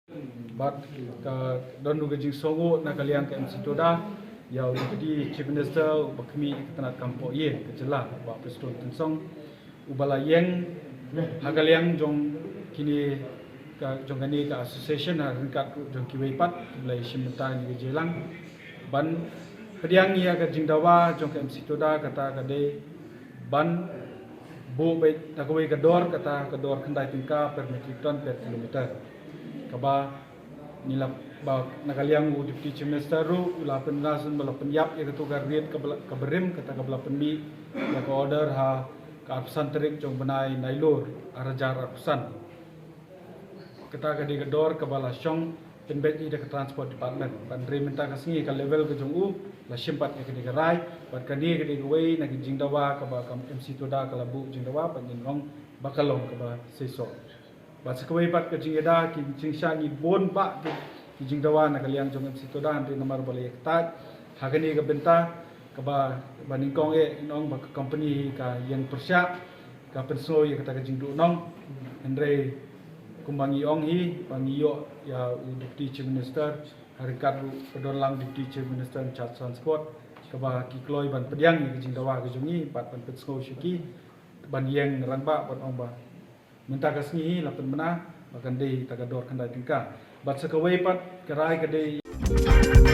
But don duga jing songo na kalian ke MC Toda ya di Chief Minister bakmi ketanat kampo ye kejela ba Presiden Tensong ubala yeng hagaliang jong kini ka jong kani ka association ha ringkat jong kiwei pat mulai simenta ni jelang ban kediang ya ka jingdawa jong ke MC Toda kata kade ban bu baik takoi kedor kata kedor kendai tingka per metrik ton per kilometer kaba nila ba nakaliang u deputy chief minister ru ula pengasun bala penyap ya ketu garriet ke berim kata ke bala penbi ya ke order ha ke absan terik jong benai nailur arajar absan kata ke di kedor ke bala syong penbet ni ke transport department bandri minta ke singi ke level ke jong u la simpat ke di gerai bat kani ke di wei na jingdawa ke ba MC Toda ke labu jingdawa panjin rong bakalong ke ba seso bat sekawai pat ke jingeda ki jingsha ni bon ba ki jingdawa na kaliang jong MC Toda andri nomor boleh ketat hagani ke benta ke ba baningkong nong ba company ka yang persyak ka penso ye kata ke jingdu nong andre kumbangi ong hi pangiyo ya deputy chief minister harikat pedolang deputy chief minister in charge transport ke ba ki kloi ban pediang ye jingdawa ke jongi pat ban penso syuki ban yang rangba ban ong ba minta kasngi lapan mana bahkan dei tagador kandai tingka bat sekawai pat kerai kedai